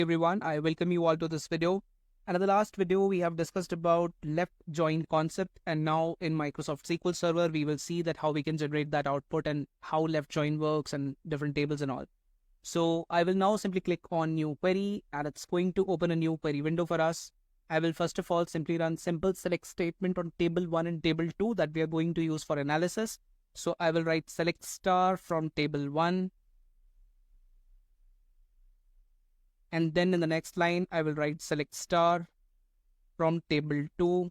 Everyone, I welcome you all to this video. And in the last video, we have discussed about left join concept, and now in Microsoft SQL Server, we will see that how we can generate that output and how left join works and different tables and all. So I will now simply click on new query, and it's going to open a new query window for us. I will first of all simply run simple select statement on table 1 and table 2 that we are going to use for analysis. So I will write select star from table 1. And then in the next line, I will write select star from table 2.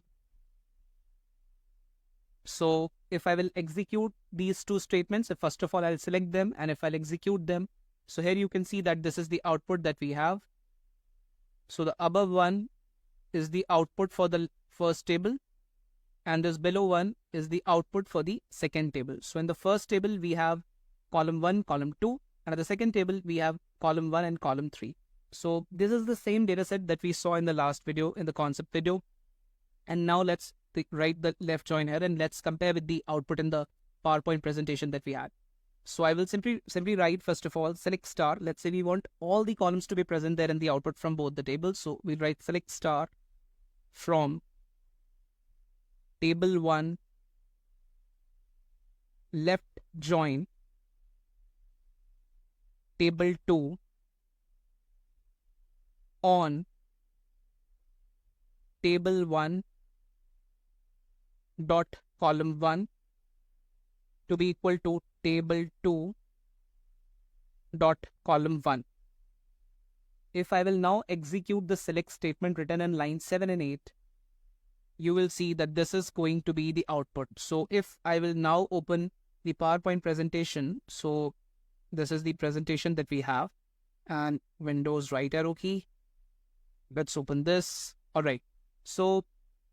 So if I will execute these two statements, first of all, I'll select them, and if I'll execute them, so here you can see that this is the output that we have. So the above one is the output for the first table, and this below one is the output for the second table. So in the first table, we have column 1, column 2, and at the second table, we have column 1 and column 3. So this is the same data set that we saw in the last video, in the concept video. And now let's write the left join here, and let's compare with the output in the PowerPoint presentation that we had. So I will simply write, first of all, select star. Let's say we want all the columns to be present there in the output from both the tables. So we'll write select star from table 1 left join table 2 on table 1 dot column 1 to be equal to table 2 dot column 1. If I will now execute the select statement written in line 7 and 8, you will see that this is going to be the output. So if I will now open the PowerPoint presentation, so this is the presentation that we have, and Windows right arrow key. Let's open this. All right. So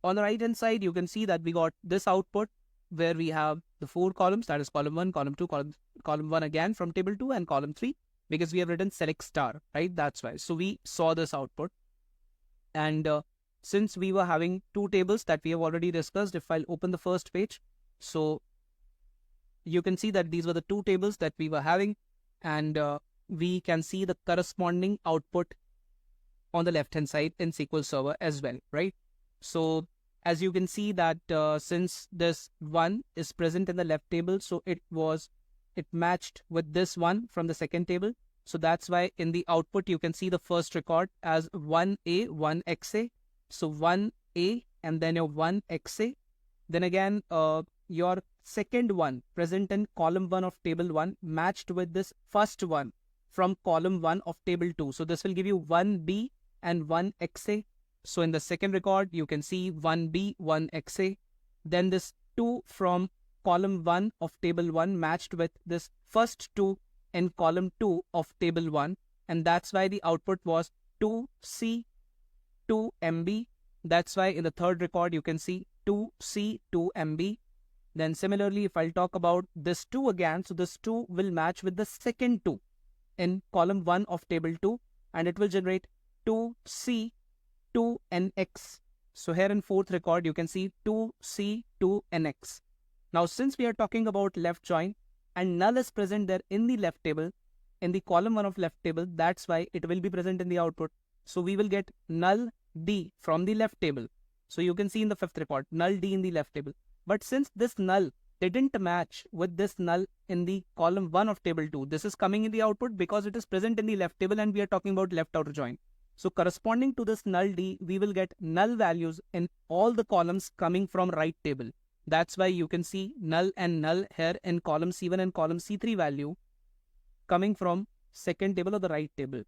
on the right hand side, you can see that we got this output where we have the 4 columns, that is column 1, column 2, column 1 again from table 2, and column 3, because we have written select star, right? That's why. So we saw this output. And since we were having 2 tables that we have already discussed, if I'll open the first page, so you can see that these were the 2 tables that we were having, and we can see the corresponding output on the left hand side in SQL Server as well, right? So as you can see that since this 1 is present in the left table, so it matched with this one from the second table. So that's why in the output you can see the first record as 1A, 1XA. So 1A and then your 1XA. Then again your second one present in column 1 of table 1 matched with this first one from column 1 of table 2. So this will give you 1B and 1XA. So in the second record, you can see 1B, 1XA. Then this 2 from column 1 of table 1 matched with this first 2 in column 2 of table 1. And that's why the output was 2C, 2MB. That's why in the third record, you can see 2C, 2MB. Then similarly, if I'll talk about this 2 again, so this 2 will match with the second 2 in column 1 of table 2, and it will generate 2C, 2NX. So here in fourth record, you can see 2C, 2NX. Now, since we are talking about left join and null is present there in the left table, in the column 1 of left table, that's why it will be present in the output. So we will get null D from the left table. So you can see in the fifth record, null D in the left table. But since this null didn't match with this null in the column 1 of table 2, this is coming in the output because it is present in the left table and we are talking about left outer join. So corresponding to this null D, we will get null values in all the columns coming from right table. That's why you can see null and null here in column C1 and column C3 value coming from second table or the right table.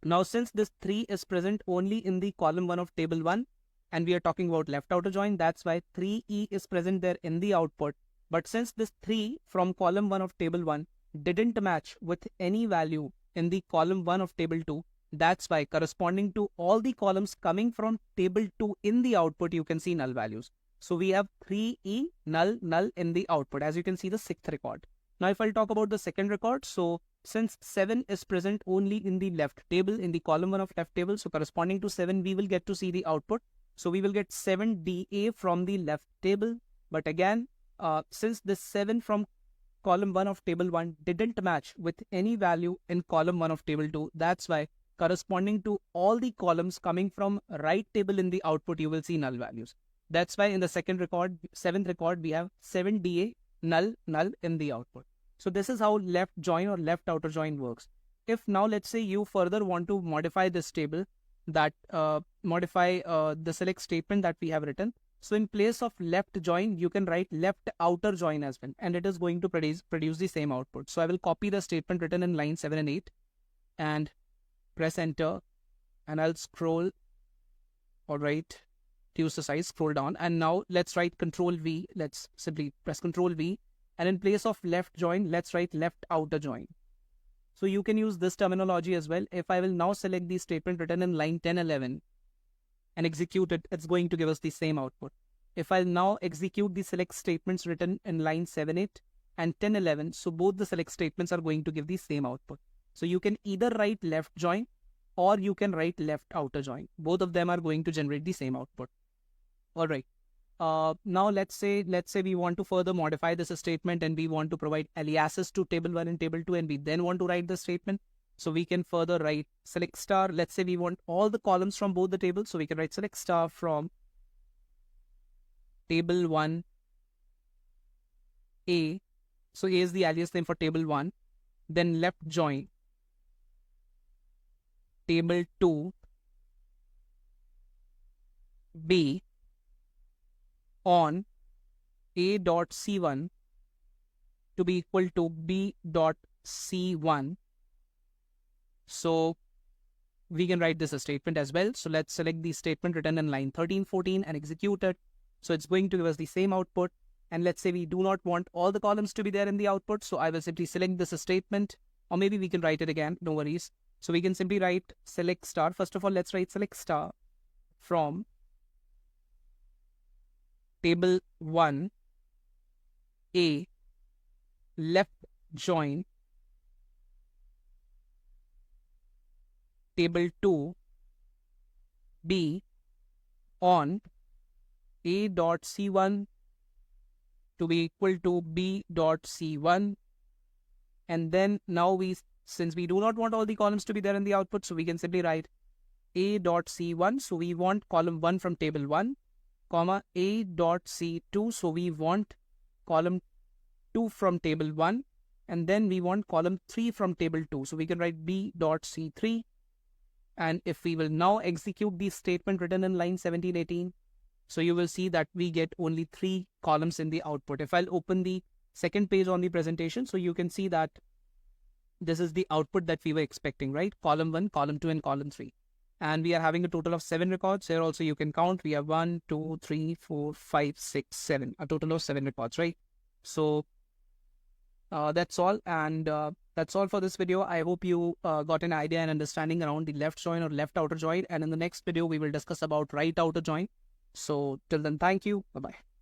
Now since this 3 is present only in the column 1 of table 1 and we are talking about left outer join, that's why 3E is present there in the output. But since this 3 from column 1 of table 1 didn't match with any value in the column 1 of table 2, that's why corresponding to all the columns coming from table 2 in the output, you can see null values. So we have 3E, null, null in the output, as you can see the sixth record. Now if I'll talk about the second record, so since 7 is present only in the left table, in the column 1 of left table, so corresponding to 7, we will get to see the output. So we will get 7DA from the left table. But again, since this 7 from column 1 of table 1 didn't match with any value in column 1 of table 2, that's why corresponding to all the columns coming from right table in the output, you will see null values. That's why in the seventh record, we have 7DA null in the output. So this is how left join or left outer join works. If now let's say you further want to modify this table, that modify the select statement that we have written. So in place of left join, you can write left outer join as well, and it is going to produce the same output. So I will copy the statement written in line 7 and 8 and press enter, and I'll scroll. All right, reduce the size, scroll down, and now let's write Control V. Let's simply press Control V, and in place of left join, let's write left outer join. So you can use this terminology as well. If I will now select the statement written in line 10, 11 and execute it, it's going to give us the same output. If I'll now execute the select statements written in line 7, 8 and 10, 11, so both the select statements are going to give the same output. So you can either write left join or you can write left outer join. Both of them are going to generate the same output. All right. Now let's say we want to further modify this statement and we want to provide aliases to table 1 and table 2, and we then want to write the statement. So we can further write select star. Let's say we want all the columns from both the tables. So we can write select star from table 1 A. So A is the alias name for table 1. Then left join table 2 B on A dot C1 to be equal to B dot C1. So we can write this statement as well. So let's select the statement written in line 13, 14 and execute it. So it's going to give us the same output. And let's say we do not want all the columns to be there in the output. So I will simply select this statement, or maybe we can write it again. No worries. So we can simply write select star. First of all, let's write select star from table 1 A left join table 2 B on A dot C1 to be equal to B dot C1. And then now since we do not want all the columns to be there in the output, so we can simply write A dot C1. So we want column 1 from table 1, comma A dot C2. So we want column 2 from table 1, and then we want column 3 from table 2. So we can write B dot C3. And if we will now execute the statement written in line 17, 18, so you will see that we get only 3 columns in the output. If I'll open the second page on the presentation, so you can see that this is the output that we were expecting, right? Column 1, column 2, and column 3. And we are having a total of 7 records. Here also you can count. We have 1, 2, 3, 4, 5, 6, 7. A total of 7 records, right? So that's all. And that's all for this video. I hope you got an idea and understanding around the left join or left outer join. And in the next video, we will discuss about right outer join. So till then, thank you. Bye-bye.